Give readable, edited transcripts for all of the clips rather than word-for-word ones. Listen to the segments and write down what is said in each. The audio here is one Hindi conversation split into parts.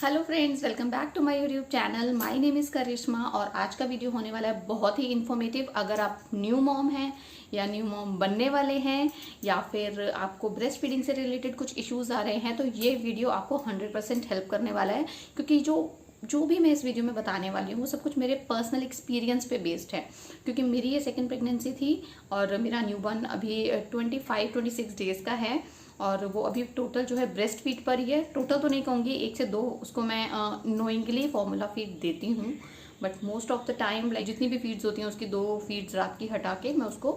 Hello friends, welcome back to my YouTube channel. My name is Karishma और आज का वीडियो होने वाला है बहुत ही इन्फॉर्मेटिव। अगर आप न्यू मॉम हैं या न्यू मॉम बनने वाले हैं या फिर आपको ब्रेस्ट फीडिंग से रिलेटेड कुछ इश्यूज आ रहे हैं तो ये वीडियो आपको 100% हेल्प करने वाला है, क्योंकि जो भी मैं इस वीडियो में बताने वाली हूँ वो सब कुछ मेरे पर्सनल एक्सपीरियंस पे बेस्ड है। क्योंकि मेरी ये सेकेंड प्रेगनेंसी थी और मेरा न्यूबॉर्न अभी 25-26 डेज का है और वो अभी टोटल जो है ब्रेस्ट फीड पर ही है। टोटल तो नहीं कहूँगी, 1 से 2 उसको मैं नोइंगली फॉर्मूला फीड देती हूँ, but most of the time like जितनी भी फीड्स होती हैं उसकी 2 फीड्स रात की हटा के मैं उसको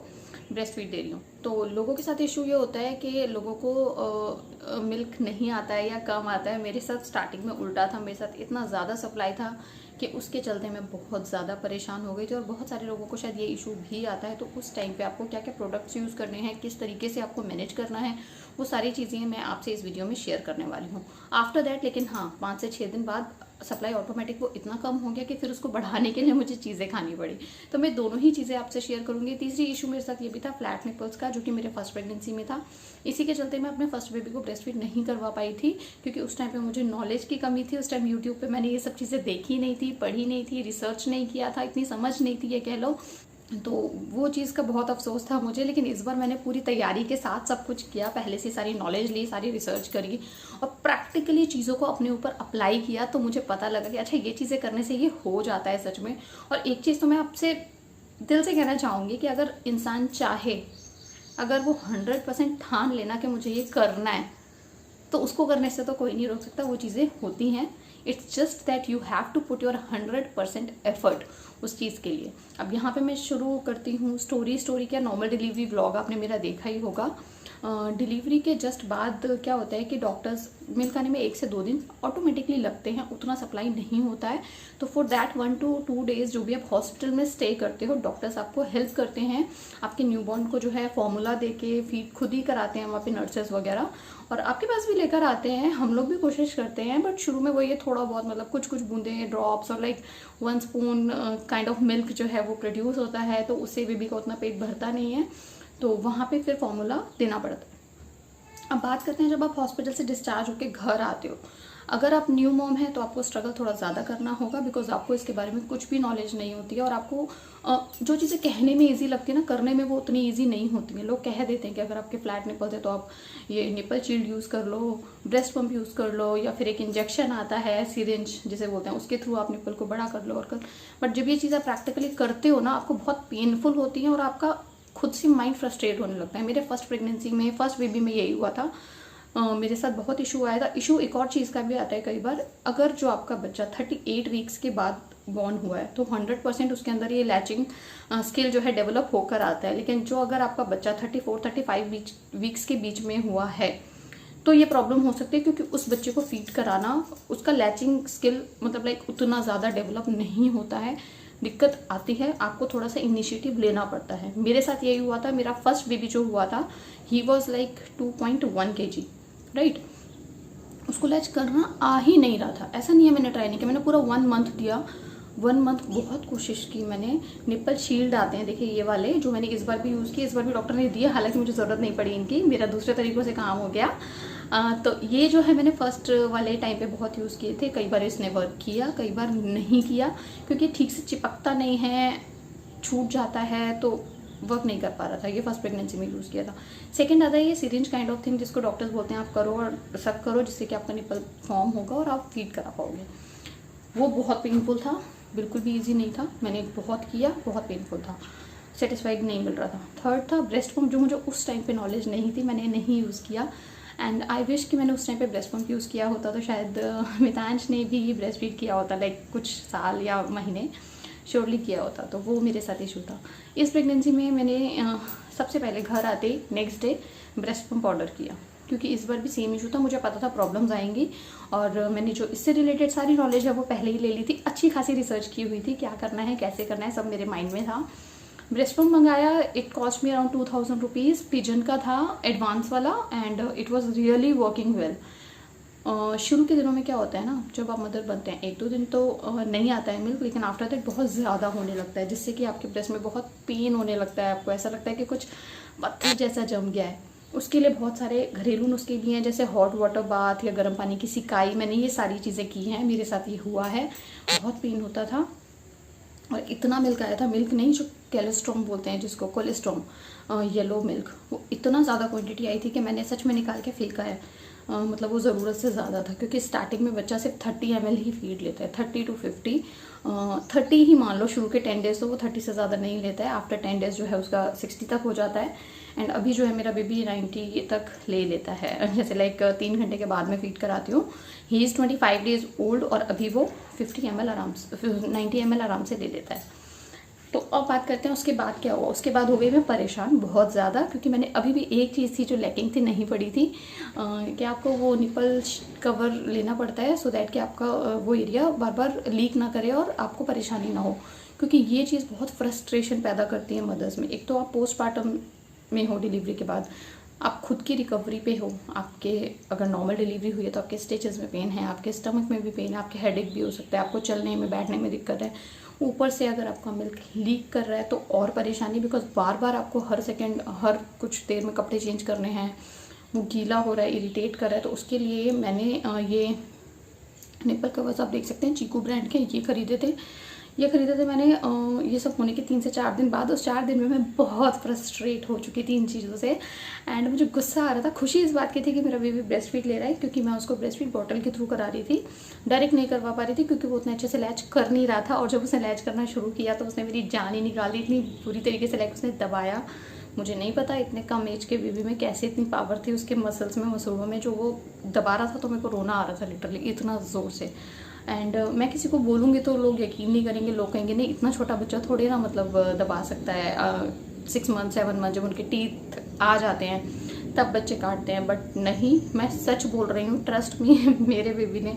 ब्रेस्ट फीड दे रही हूँ। तो लोगों के साथ इशू ये होता है कि लोगों को मिल्क नहीं आता है या कम आता है। मेरे साथ स्टार्टिंग में उल्टा था, मेरे साथ इतना ज़्यादा सप्लाई था कि उसके चलते मैं बहुत ज़्यादा परेशान हो गई थी और बहुत सारे लोगों को शायद ये इशू भी आता है। तो उस टाइम पे आपको क्या क्या प्रोडक्ट्स यूज़ करने हैं, किस तरीके से आपको मैनेज करना है, वो सारी चीज़ें मैं आपसे इस वीडियो में शेयर करने वाली हूँ। आफ्टर दैट लेकिन हाँ, 5 से 6 दिन बाद सप्लाई ऑटोमेटिक वो इतना कम हो गया कि फिर उसको बढ़ाने के लिए मुझे चीज़ें खानी पड़ी। तो मैं दोनों ही चीज़ें आपसे शेयर करूँगी। तीसरी इशू मेरे साथ ये भी था फ्लैट निपल्स का, जो कि मेरे फर्स्ट प्रेगनेंसी में था। इसी के चलते मैं अपने फर्स्ट बेबी को ब्रेस्ट फीड नहीं करवा पाई थी, क्योंकि उस टाइम पे मुझे नॉलेज की कमी थी। उस टाइम यूट्यूब पे मैंने ये सब चीज़ें देखी नहीं थी, पढ़ी नहीं थी, रिसर्च नहीं किया था, इतनी समझ नहीं थी ये कह लो। तो वो चीज़ का बहुत अफसोस था मुझे। लेकिन इस बार मैंने पूरी तैयारी के साथ सब कुछ किया, पहले से सारी नॉलेज ली, सारी रिसर्च करी और प्रैक्टिकली चीज़ों को अपने ऊपर अप्लाई किया। तो मुझे पता लगा कि अच्छा, ये चीज़ें करने से ये हो जाता है सच में। और एक चीज़ तो मैं आपसे दिल से कहना चाहूँगी कि अगर इंसान चाहे, अगर वो 100% ठान लेना कि मुझे ये करना है, तो उसको करने से तो कोई नहीं रोक सकता। वो चीज़ें होती हैं, it's just that you have to put your 100% effort उस चीज़ के लिए। अब यहाँ पे मैं शुरू करती हूँ स्टोरी क्या, नॉर्मल डिलीवरी व्लॉग आपने मेरा देखा ही होगा। डिलीवरी के जस्ट बाद क्या होता है कि डॉक्टर्स मिल्क आने में 1 से 2 दिन ऑटोमेटिकली लगते हैं, उतना सप्लाई नहीं होता है। तो फॉर दैट 1 to 2 डेज जो भी आप हॉस्पिटल में स्टे करते हो, डॉक्टर्स आपको हेल्प करते हैं। आपके न्यूबॉर्न को जो है फॉर्मूला दे के फीड खुद ही कराते हैं वहाँ पे नर्सेज वगैरह, और आपके पास भी लेकर आते हैं। हम लोग भी कोशिश करते हैं, बट शुरू में वो ये थोड़ा बहुत मतलब कुछ कुछ बूंदें, ड्रॉप्स और like 1 spoon kind of milk जो है वो प्रोड्यूस होता है, तो उससे बेबी का उतना पेट भरता नहीं है। तो वहाँ पे फिर फॉर्मूला देना पड़ता है। अब बात करते हैं जब आप हॉस्पिटल से डिस्चार्ज होकर घर आते हो। अगर आप न्यू मॉम है तो आपको स्ट्रगल थोड़ा ज़्यादा करना होगा, बिकॉज आपको इसके बारे में कुछ भी नॉलेज नहीं होती है और आपको जो चीज़ें कहने में इजी लगती है ना, करने में वो उतनी इजी नहीं होती है। लोग कह देते हैं कि अगर आपके फ्लैट निपल्स है तो आप ये निपल शील्ड यूज़ कर लो, ब्रेस्ट पंप यूज़ कर लो, या फिर एक इंजेक्शन आता है सिरिंज जिसे बोलते हैं, उसके थ्रू आप निपल को बड़ा कर लो और कर। बट जब ये चीज़ आप प्रैक्टिकली करते हो ना, आपको बहुत पेनफुल होती है और आपका खुद से माइंड फ्रस्ट्रेट होने लगता है। मेरे फर्स्ट प्रेगनेंसी में, फर्स्ट बेबी में यही हुआ था। मेरे साथ बहुत इशू आया था। इशू एक और चीज़ का भी आता है कई बार, अगर जो आपका बच्चा 38 वीक्स के बाद बॉर्न हुआ है तो 100% उसके अंदर ये लैचिंग स्किल जो है डेवलप होकर आता है। लेकिन जो अगर आपका बच्चा 34-35 वीक्स के बीच में हुआ है तो ये प्रॉब्लम हो सकती है, क्योंकि उस बच्चे को फीड कराना, उसका लैचिंग स्किल मतलब लाइक उतना ज़्यादा डेवलप नहीं होता है, दिक्कत आती है, आपको थोड़ा सा इनिशिएटिव लेना पड़ता है। मेरे साथ यही हुआ था। मेरा फर्स्ट बेबी जो हुआ था, he was like 2.1 kg, right. उसको लैच करना आ ही नहीं रहा था। ऐसा नहीं है मैंने ट्राई नहीं किया, मैंने पूरा 1 मंथ दिया। 1 मंथ बहुत कोशिश की मैंने। निपल शील्ड आते हैं, देखिए ये वाले जो मैंने इस बार भी यूज़ किए, इस बार भी डॉक्टर ने दिए, हालांकि मुझे ज़रूरत नहीं पड़ी इनकी, मेरा दूसरे तरीक़ों से काम हो गया। तो ये जो है मैंने फर्स्ट वाले टाइम पे बहुत यूज़ किए थे। कई बार इसने वर्क किया, कई बार नहीं किया, क्योंकि ठीक से चिपकता नहीं है, छूट जाता है, तो वर्क नहीं कर पा रहा था। ये फर्स्ट प्रेगनेंसी में यूज़ किया था। सेकंड आता है ये सिरिंज काइंड ऑफ थिंग, जिसको डॉक्टर्स बोलते हैं आप करो और सक करो, जिससे कि आपका निपल फॉर्म होगा और आप फीड करा पाओगे। वो बहुत पेनफुल था, बिल्कुल भी ईजी नहीं था। मैंने बहुत किया, बहुत पेनफुल था, सेटिस्फाइड नहीं मिल रहा था। थर्ड था ब्रेस्ट पंप, जो मुझे उस टाइम पे नॉलेज नहीं थी, मैंने नहीं यूज़ किया। एंड आई विश कि मैंने उस टाइम पे ब्रेस्ट पंप यूज़ किया होता तो शायद मितांश ने भी ब्रेस्ट फीड किया होता, लाइक कुछ साल या महीने श्योरली किया होता। तो वो मेरे साथ इशू था। इस प्रेगनेंसी में मैंने सबसे पहले घर आते next day breast pump order किया, क्योंकि इस बार भी सेम इशू था। मुझे पता था प्रॉब्लम्स आएंगी और मैंने जो इससे रिलेटेड सारी नॉलेज है वो पहले ही ले ली थी। अच्छी खासी रिसर्च की हुई थी, क्या करना है, कैसे करना है, सब मेरे माइंड में था। ब्रेस्ट पंप मंगाया, it cost me around 2000 rupees. Pigeon का था, एडवांस वाला, and it was really working well. शुरू के दिनों में क्या होता है ना, जब आप मदर बनते हैं 1-2 दिन तो नहीं आता है मिल्क, लेकिन आफ्टर दैट बहुत ज़्यादा होने लगता है, जिससे कि आपके ब्रेस्ट में बहुत पेन होने लगता है। आपको ऐसा लगता है कि कुछ पत्थर जैसा जम गया है। उसके लिए बहुत सारे घरेलू नुस्खे भी हैं, जैसे हॉट वाटर बाथ या गर्म पानी की सिकाई। मैंने ये सारी चीज़ें की हैं, मेरे साथ ये हुआ है। बहुत पेन होता था और इतना मिल्क आया था, मिल्क नहीं जो कोलेस्ट्रॉम बोलते हैं जिसको, कोलेस्ट्रॉम, येलो मिल्क, वो इतना ज़्यादा क्वांटिटी आई थी कि मैंने सच में निकाल के फेंका है। मतलब वो ज़रूरत से ज़्यादा था, क्योंकि स्टार्टिंग में बच्चा सिर्फ 30 ml ही फीड लेता है, 30 to 50, 30 ही मान लो शुरू के 10 डेज, तो वो 30 से ज़्यादा नहीं लेता है। आफ्टर 10 डेज जो है उसका 60 तक हो जाता है। एंड अभी जो है मेरा बेबी 90 तक ले लेता है, जैसे लाइक 3 घंटे के बाद मैं फीड कराती हूँ। ही इज़ 25 डेज ओल्ड और अभी वो 50 ml आराम से, 90 ml आराम से ले लेता है। तो अब बात करते हैं उसके बाद क्या हुआ। उसके बाद हो गई मैं परेशान बहुत ज़्यादा, क्योंकि मैंने अभी भी एक चीज़ थी जो लैकिंग थी, नहीं पड़ी थी, कि आपको वो निपल कवर लेना पड़ता है, सो दैट कि आपका वो एरिया बार बार लीक ना करे और आपको परेशानी ना हो, क्योंकि ये चीज़ बहुत फ्रस्ट्रेशन पैदा करती है मदर्स में। एक तो आप पोस्टमार्टम में हो, डिलीवरी के बाद आप खुद की रिकवरी पे हो, आपके अगर नॉर्मल डिलीवरी हुई है तो आपके स्टिचेस में पेन है, आपके स्टमक में भी पेन है, आपके हेडेक भी हो सकता है, आपको चलने में बैठने में दिक्कत है, ऊपर से अगर आपका मिल्क लीक कर रहा है तो और परेशानी, बिकॉज बार बार आपको हर सेकेंड, हर कुछ देर में कपड़े चेंज करने हैं, वो गीला हो रहा है, इरिटेट कर रहा है। तो उसके लिए मैंने ये निपल कवर्स आप देख सकते हैं, चीकू ब्रांड के, ये खरीदे थे। मैंने ये सब होने के 3 से 4 दिन बाद। उस 4 दिन में मैं बहुत फ्रस्ट्रेट हो चुकी थी इन चीज़ों से, एंड मुझे गुस्सा आ रहा था। खुशी इस बात की थी कि मेरा बेबी ब्रेस्ट फीड ले रहा है, क्योंकि मैं उसको ब्रेस्ट फीड बॉटल के थ्रू करा रही थी, डायरेक्ट नहीं करवा पा रही थी, क्योंकि वो उतने अच्छे से लैच कर नहीं रहा था। और जब उसने लैच करना शुरू किया तो उसने मेरी जान ही निकाली, इतनी बुरी तरीके से लाइक उसने दबाया। मुझे नहीं पता इतने कम एज के बेबी में कैसे इतनी पावर थी उसके मसल्स में, मसूड़ों में, जो वो दबा रहा था। तो मेरे को रोना आ रहा था लिटरली, इतना ज़ोर से। एंड मैं किसी को बोलूँगी तो लोग यकीन नहीं करेंगे, लोग कहेंगे नहीं इतना छोटा बच्चा थोड़ी ना मतलब दबा सकता है। 6 मंथ 7 मंथ जब उनके टीथ आ जाते हैं तब बच्चे काटते हैं, बट नहीं, मैं सच बोल रही हूँ, ट्रस्ट मी। मेरे बेबी ने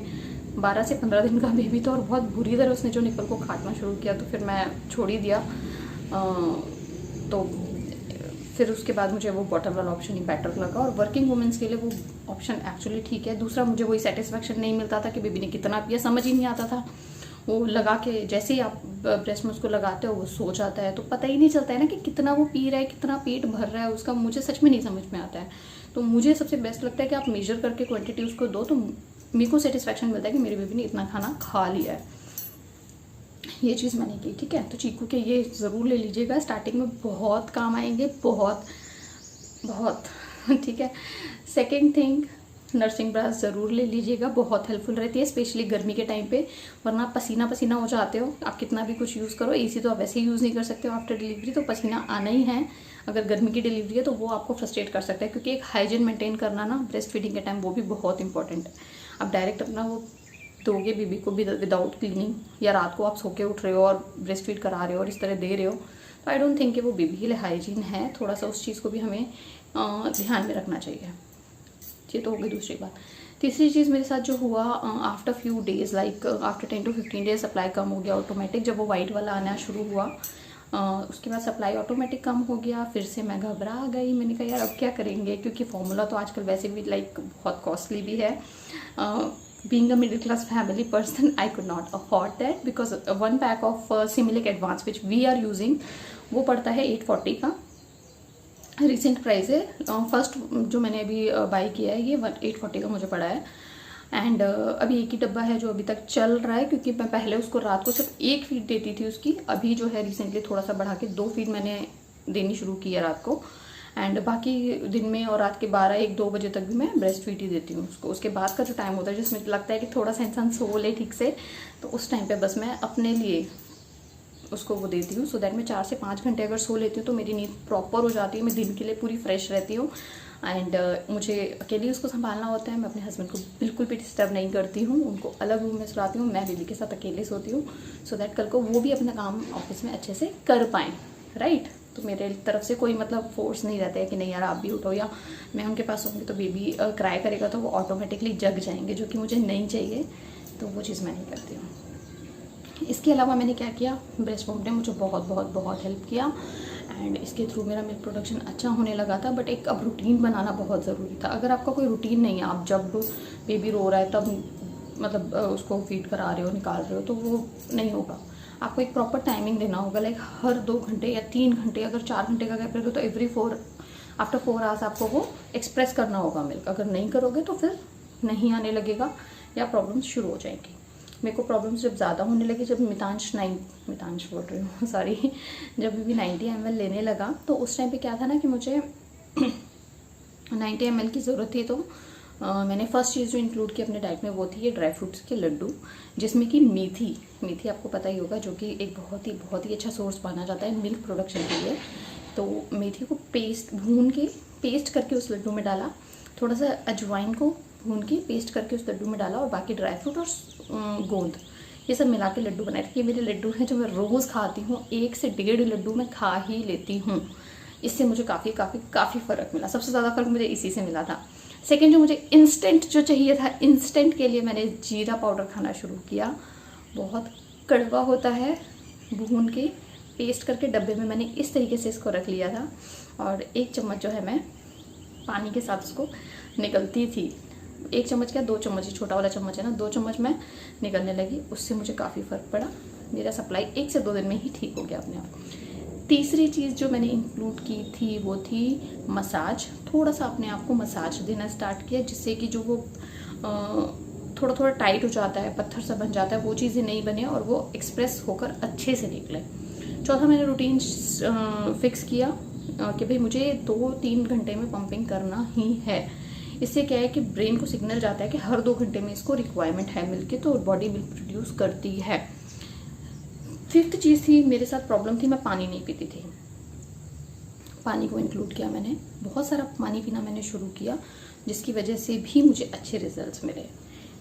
12 से 15 दिन का बेबी था और बहुत बुरी तरह उसने जो निपल को काटना शुरू किया, तो फिर मैं छोड़ ही दिया। तो फिर उसके बाद मुझे वो बॉटल वाला ऑप्शन ही बेटर लगा, और वर्किंग वुमेंस के लिए वो ऑप्शन एक्चुअली ठीक है। दूसरा, मुझे वही सेटिस्फेक्शन नहीं मिलता था कि बेबी ने कितना पिया, समझ ही नहीं आता था। वो लगा के जैसे ही आप ब्रेस्ट में उसको लगाते हो वो सो जाता है, तो पता ही नहीं चलता है ना कि कितना वो पी रहा है, कितना पेट भर रहा है उसका। मुझे सच में नहीं समझ में आता है। तो मुझे सबसे बेस्ट लगता है कि आप मेजर करके क्वान्टिटी उसको दो, तो मेरे को सेटिस्फेक्शन मिलता है कि मेरे बेबी ने इतना खाना खा लिया है। ये चीज़ मैंने की, ठीक है। तो चीकू के ये ज़रूर ले लीजिएगा, स्टार्टिंग में बहुत काम आएंगे, बहुत बहुत, ठीक है। सेकेंड थिंग, नर्सिंग ब्रास ज़रूर ले लीजिएगा, बहुत हेल्पफुल रहती है, स्पेशली गर्मी के टाइम पे, वरना आप पसीना पसीना हो जाते हो। आप कितना भी कुछ यूज़ करो, एसी तो आप वैसे ही यूज़ नहीं कर सकते हो आफ्टर डिलीवरी, तो पसीना आना ही है। अगर गर्मी की डिलीवरी है तो वो आपको फ्रस्ट्रेट कर सकता है, क्योंकि एक हाइजीन मेंटेन करना ना ब्रेस्ट फीडिंग के टाइम वो भी बहुत इंपॉर्टेंट है। आप डायरेक्ट अपना वो दोगे बेबी को भी विदाउट क्लीनिंग, या रात को आप सो के उठ रहे हो और ब्रेस्ट फीड करा रहे हो और इस तरह दे रहे हो, तो आई डोंट थिंक कि वो बेबी के लिए हाइजीन है। थोड़ा सा उस चीज़ को भी हमें ध्यान में रखना चाहिए। ये तो हो गई दूसरी बात। तीसरी चीज़ मेरे साथ जो हुआ, after few days, like after 10 to 15 days supply कम हो गया ऑटोमेटिक। जब वो वाइट वाला आना शुरू हुआ, उसके बाद सप्लाई ऑटोमेटिक कम हो गया। फिर से मैं घबरा गई, मैंने कहा यार अब क्या करेंगे, क्योंकि फॉर्मूला तो आजकल वैसे भी लाइक बहुत कॉस्टली भी है। Being a middle class family person, I could not afford that, because one pack of Similac Advance which we are using वो पड़ता है 840 का, रिसेंट प्राइस है। फर्स्ट जो मैंने अभी बाई किया है ये 840 का मुझे पड़ा है। एंड अभी एक ही डब्बा है जो अभी तक चल रहा है, क्योंकि मैं पहले उसको रात को सिर्फ 1 फीड देती थी उसकी। अभी जो है रिसेंटली थोड़ा सा बढ़ा के 2 फीड मैंने देनी शुरू की है रात को, एंड बाकी दिन में और रात के 12-1-2 बजे तक भी मैं ब्रेस्ट फीड ही देती हूँ उसको। उसके बाद का जो टाइम होता है जिसमें लगता है कि थोड़ा सा इंसान सो ले ठीक से, तो उस टाइम पे बस मैं अपने लिए उसको वो देती हूँ, सो दैट मैं 4 से 5 घंटे अगर सो लेती हूँ तो मेरी नींद प्रॉपर हो जाती है, मैं दिन के लिए पूरी फ्रेश रहती हूँ। एंड मुझे अकेले उसको संभालना होता है, मैं अपने हस्बैंड को बिल्कुल भी डिस्टर्ब नहीं करती हूँ, उनको अलग रूम में सुलाती हूँ, मैं बेबी के साथ अकेले सोती हूँ, सो दैट कल को वो भी अपना काम ऑफिस में अच्छे से कर पाएँ, राइट। तो मेरे तरफ से कोई मतलब फोर्स नहीं रहता है कि नहीं यार आप भी उठो, या मैं उनके पास होंगी तो बेबी क्राई करेगा तो वो ऑटोमेटिकली जग जाएंगे, जो कि मुझे नहीं चाहिए, तो वो चीज़ मैं नहीं करती हूँ। इसके अलावा मैंने क्या किया, ब्रेस्ट पम्प ने मुझे बहुत बहुत बहुत हेल्प किया, एंड इसके थ्रू मेरा मिल्क प्रोडक्शन अच्छा होने लगा था। बट एक अब रूटीन बनाना बहुत ज़रूरी था। अगर आपका कोई रूटीन नहीं है, आप जब बेबी रो रहा है तब मतलब उसको फीड करा रहे हो, निकाल रहे हो, तो वो नहीं होगा। आपको एक प्रॉपर टाइमिंग देना होगा, लाइक हर 2 घंटे या 3 घंटे, अगर 4 घंटे का गैप रहे तो एवरी आफ्टर 4 आवर्स आपको वो एक्सप्रेस करना होगा मिल्क। अगर नहीं करोगे तो फिर नहीं आने लगेगा या प्रॉब्लम्स शुरू हो जाएंगी। मेरे को प्रॉब्लम्स जब ज़्यादा होने लगी, जब मितांश बोल रही हूँ सॉरी, जब भी 90 ml लेने लगा तो उस टाइम पे क्या था ना कि मुझे 90 ml की ज़रूरत थी। तो मैंने फर्स्ट चीज़ जो इंक्लूड की अपने डाइट में वो थी ये ड्राई फ्रूट्स के लड्डू, जिसमें कि मेथी आपको पता ही होगा, जो कि एक बहुत ही अच्छा सोर्स माना जाता है मिल्क प्रोडक्शन के लिए। तो मेथी को पेस्ट करके उस लड्डू में डाला, थोड़ा सा अजवाइन को भून के पेस्ट करके उस लड्डू में डाला, और बाकी ड्राई फ्रूट और गोंद ये सब मिला के लड्डू बनाए थे। ये मेरे लड्डू हैं जो मैं रोज़ खाती हूँ, 1 से 1.5 लड्डू मैं खा ही लेती हूँ। इससे मुझे काफ़ी फ़र्क मिला। सबसे ज़्यादा फ़र्क मुझे इसी से मिला था। सेकेंड, जो मुझे इंस्टेंट जो चाहिए था, इंस्टेंट के लिए मैंने जीरा पाउडर खाना शुरू किया। बहुत कड़वा होता है, भून के पेस्ट करके डब्बे में मैंने इस तरीके से इसको रख लिया था, और 1 चम्मच जो है मैं पानी के साथ उसको निकलती थी। 1 चम्मच क्या, 2 चम्मच ही, छोटा वाला चम्मच है ना, 2 चम्मच में निकलने लगी। उससे मुझे काफ़ी फ़र्क पड़ा। मेरा सप्लाई 1 से 2 दिन में ही ठीक हो गया अपने आप। तीसरी चीज़ जो मैंने इंक्लूड की थी वो थी मसाज। थोड़ा सा अपने आप को मसाज देना स्टार्ट किया, जिससे कि जो वो थोड़ा टाइट हो जाता है, पत्थर सा बन जाता है, वो चीज़ें नहीं बने और वो एक्सप्रेस होकर अच्छे से निकले। चौथा, मैंने रूटीन फिक्स किया कि भाई मुझे 2-3 घंटे में पंपिंग करना ही है। इससे क्या है कि ब्रेन को सिग्नल जाता है कि हर 2 घंटे में इसको रिक्वायरमेंट है मिल्क की, तो बॉडी मिल्क प्रोड्यूस करती है। 5th चीज़ थी, मेरे साथ प्रॉब्लम थी, मैं पानी नहीं पीती थी। पानी को इंक्लूड किया मैंने, बहुत सारा पानी पीना मैंने शुरू किया, जिसकी वजह से भी मुझे अच्छे रिजल्ट्स मिले।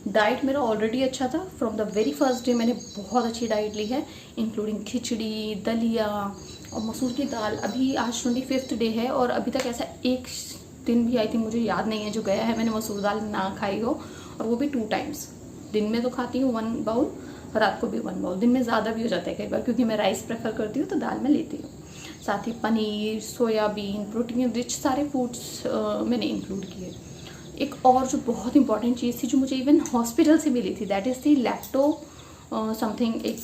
डाइट मेरा ऑलरेडी अच्छा था, from the very first day मैंने बहुत अच्छी डाइट ली है, इंक्लूडिंग खिचड़ी, दलिया और मसूर की दाल। अभी आज 25th डे है और अभी तक ऐसा एक दिन भी आई थिंक मुझे याद नहीं है जो गया है मैंने मसूर दाल ना खाई हो, और वो भी 2 टाइम्स। दिन में तो खाती हूँ 1 बाउल, रात को भी 1 बाउल। दिन में ज़्यादा भी हो जाता है कई बार, क्योंकि मैं राइस प्रेफर करती हूँ तो दाल में लेती हूँ। साथ ही पनीर, सोयाबीन, प्रोटीन रिच सारे फूड्स मैंने इंक्लूड किए। एक और जो बहुत इंपॉर्टेंट चीज़ थी जो मुझे इवन हॉस्पिटल से मिली थी, that is the lacto something, एक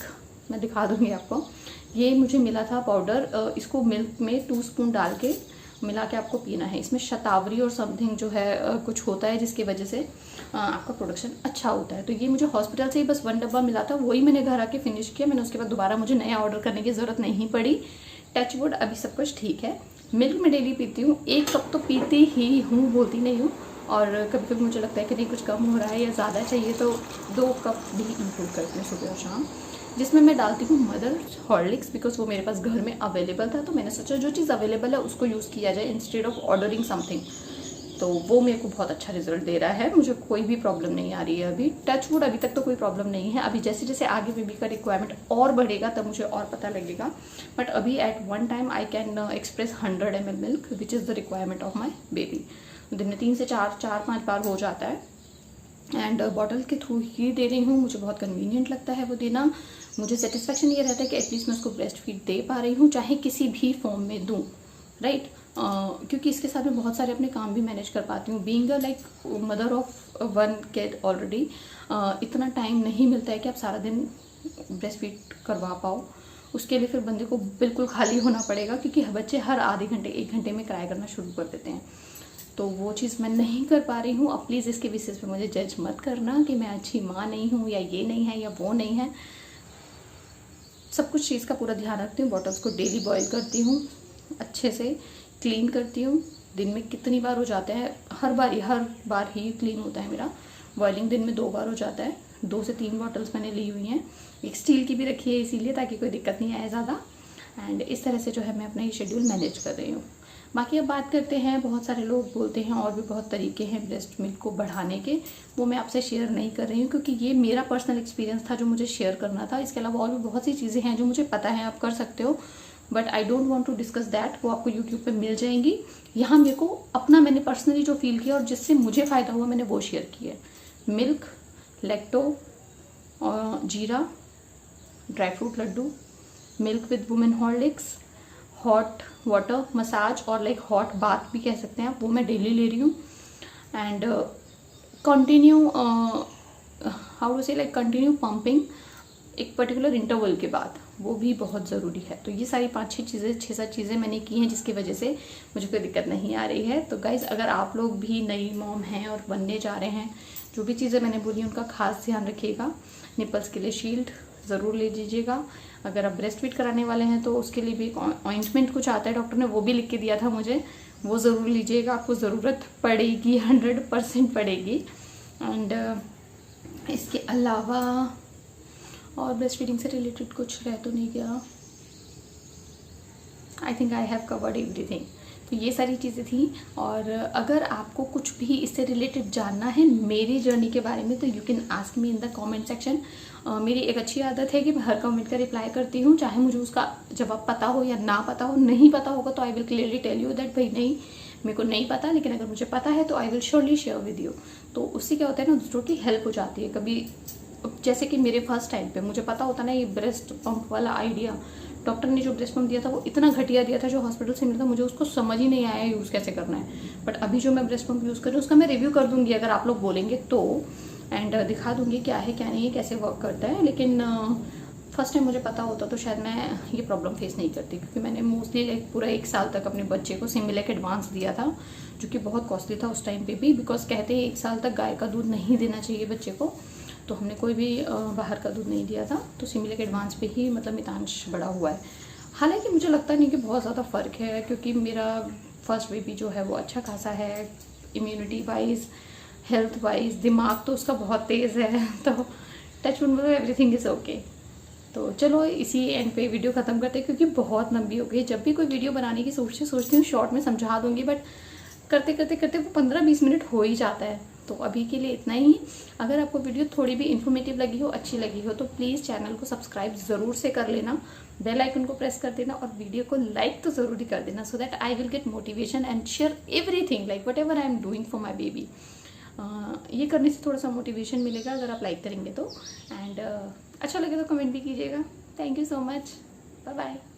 मैं दिखा दूँगी आपको। ये मुझे मिला था पाउडर, इसको मिल्क में 2 स्पून डाल के मिला के आपको पीना है। इसमें शतावरी और समथिंग जो है कुछ होता है, जिसकी वजह से आपका प्रोडक्शन अच्छा होता है। तो ये मुझे हॉस्पिटल से ही बस 1 डब्बा मिला था, वही मैंने घर आके फिनिश किया। मैंने उसके बाद दोबारा मुझे नया ऑर्डर करने की ज़रूरत नहीं पड़ी। टच वुड, अभी सब कुछ ठीक है। मिल्क में डेली पीती हूँ, 1 कप तो पीती ही हूँ, बोलती नहीं हूँ। और कभी कभी मुझे लगता है कि नहीं कुछ कम हो रहा है या ज़्यादा चाहिए, तो 2 कप भी इंक्लूड करती हूँ सुबह और शाम, जिसमें मैं डालती हूँ मदर हॉर्लिक्स, बिकॉज वो मेरे पास घर में अवेलेबल था। तो मैंने सोचा जो चीज़ अवेलेबल है उसको यूज़ किया जाए इंस्टेड ऑफ ऑर्डरिंग समथिंग। तो वो मेरे को बहुत अच्छा रिजल्ट दे रहा है, मुझे कोई भी प्रॉब्लम नहीं आ रही है अभी। टच वुड, अभी तक तो कोई प्रॉब्लम नहीं है। अभी जैसे जैसे आगे बेबी का रिक्वायरमेंट और बढ़ेगा तब मुझे और पता लगेगा, बट अभी at 1 time I can express 100 ml milk, which is the requirement of my baby. दिन में 3 से 4-5 बार हो जाता है, एंड बॉटल के थ्रू ही दे रही हूँ। मुझे बहुत कन्वीनियंट लगता है वो देना। मुझे सेटिस्फेक्शन ये रहता है कि एटलीस्ट मैं उसको ब्रेस्ट फीड दे पा रही हूँ, चाहे किसी भी फॉर्म में दूँ, राइट। क्योंकि इसके साथ मैं बहुत सारे अपने काम भी मैनेज कर पाती हूँ। Being a like mother of 1 kid already, इतना टाइम नहीं मिलता है कि आप सारा दिन ब्रेस्ट फीड करवा पाओ। उसके लिए फिर बंदे को बिल्कुल खाली होना पड़ेगा, क्योंकि बच्चे हर आधे घंटे 1 घंटे में क्राई करना शुरू कर देते हैं। तो वो चीज़ मैं नहीं कर पा रही हूँ। अब प्लीज़ इसके बेसिस पे मुझे जज मत करना कि मैं अच्छी माँ नहीं हूँ, या ये नहीं है या वो नहीं है। सब कुछ चीज़ का पूरा ध्यान रखती हूँ। बॉटल्स को डेली बॉयल करती हूँ, अच्छे से क्लीन करती हूँ। दिन में कितनी बार हो जाता है, हर बार ही क्लीन होता है मेरा। बॉयलिंग दिन में 2 बार हो जाता है। 2 से 3 बॉटल्स मैंने ली हुई हैं, एक स्टील की भी रखी है इसीलिए, ताकि कोई दिक्कत नहीं आए ज़्यादा। एंड इस तरह से जो है मैं अपना ये शेड्यूल मैनेज कर रही हूँ। बाकी अब बात करते हैं, बहुत सारे लोग बोलते हैं और भी बहुत तरीके हैं ब्रेस्ट मिल्क को बढ़ाने के, वो मैं आपसे शेयर नहीं कर रही हूँ, क्योंकि ये मेरा पर्सनल एक्सपीरियंस था जो मुझे शेयर करना था। इसके अलावा और भी बहुत सी चीज़ें हैं जो मुझे पता है आप कर सकते हो, but I don't want to discuss that. वो आपको यूट्यूब पे मिल जाएंगी। यहाँ मेरे को अपना, मैंने पर्सनली जो फील किया और जिससे मुझे फ़ायदा हुआ, मैंने वो शेयर किया। मिल्क, लैक्टो और जीरा, dry fruit laddoo, milk with women Horlicks, hot water massage और लाइक हॉट बाथ भी कह सकते हैं आप, वो मैं डेली ले रही हूँ। एंड कंटिन्यू हाउ टू से लाइक कंटिन्यू पंपिंग एक पर्टिकुलर इंटरवल के बाद, वो भी बहुत ज़रूरी है। तो ये सारी 6-7 चीज़ें मैंने की हैं जिसकी वजह से मुझे कोई दिक्कत नहीं आ रही है। तो गाइज़, अगर आप लोग भी नई मॉम हैं और बनने जा रहे हैं, जो भी चीज़ें मैंने बोली उनका खास ध्यान रखिएगा। निपल्स के लिए शील्ड ज़रूर ले लीजिएगा। अगर आप ब्रेस्ट फीड कराने वाले हैं तो उसके लिए भी एक ऑइंटमेंट कुछ आता है, डॉक्टर ने वो भी लिख के दिया था मुझे, वो ज़रूर लीजिएगा, आपको ज़रूरत पड़ेगी, 100% पड़ेगी। एंड इसके अलावा और ब्रेस्ट फीडिंग से रिलेटेड कुछ रह तो नहीं गया। I think I have covered everything. तो ये सारी चीज़ें थी। और अगर आपको कुछ भी इससे रिलेटेड जानना है मेरी जर्नी के बारे में, तो you can ask me in the comment section. मेरी एक अच्छी आदत है कि मैं हर कमेंट का रिप्लाई करती हूँ, चाहे मुझे उसका जवाब पता हो या ना पता हो। नहीं पता होगा तो I will clearly tell you that भाई नहीं, मेरे को नहीं पता, लेकिन अगर मुझे पता है तो I will surely share with you. तो उससे क्या होता है ना, दूसरों की हेल्प हो जाती है। कभी जैसे कि मेरे फर्स्ट टाइम पे मुझे पता होता ना, ये ब्रेस्ट पंप वाला आइडिया, डॉक्टर ने जो ब्रेस्ट पंप दिया था वो इतना घटिया दिया था, जो हॉस्पिटल से मिला था, मुझे उसको समझ ही नहीं आया यूज़ कैसे करना है। बट अभी जो मैं ब्रेस्ट पंप यूज़ कर रही हूँ उसका मैं रिव्यू कर दूंगी अगर आप लोग बोलेंगे तो, एंड दिखा दूंगी क्या है क्या नहीं है, कैसे वर्क करता है। लेकिन फर्स्ट टाइम मुझे पता होता तो शायद मैं ये प्रॉब्लम फेस नहीं करती, क्योंकि मैंने मोस्टली लाइक पूरा 1 साल तक अपने बच्चे को सिमिलैक एडवांस दिया था, जो कि बहुत कॉस्टली था उस टाइम पे भी, बिकॉज कहते हैं 1 साल तक गाय का दूध नहीं देना चाहिए बच्चे को। तो हमने कोई भी बाहर का दूध नहीं दिया था, तो सिमिलैक एडवांस पे ही मतलब मितांश बड़ा हुआ है। हालांकि मुझे लगता नहीं कि बहुत ज़्यादा फ़र्क है, क्योंकि मेरा फर्स्ट बेबी जो है वो अच्छा खासा है, इम्यूनिटी वाइज, हेल्थ वाइज, दिमाग तो उसका बहुत तेज़ है। तो टच वुड में एवरीथिंग इज़ ओके। तो चलो इसी एंड पे वीडियो ख़त्म करते हैं, क्योंकि बहुत लंबी हो गई। जब भी कोई वीडियो बनाने की सोचती हूँ शॉर्ट में समझा दूँगी, बट करते करते वो 15-20 मिनट हो ही जाता है। तो अभी के लिए इतना ही। अगर आपको वीडियो थोड़ी भी इन्फॉर्मेटिव लगी हो, अच्छी लगी हो, तो प्लीज़ चैनल को सब्सक्राइब ज़रूर से कर लेना, बेल आइकन को प्रेस कर देना, और वीडियो को लाइक तो ज़रूर ही कर देना, so that I will get motivation and share everything like what ever I am doing for my baby. ये करने से थोड़ा सा मोटिवेशन मिलेगा अगर आप लाइक करेंगे तो। एंड अच्छा लगे तो कमेंट भी कीजिएगा। Thank you so much, bye bye.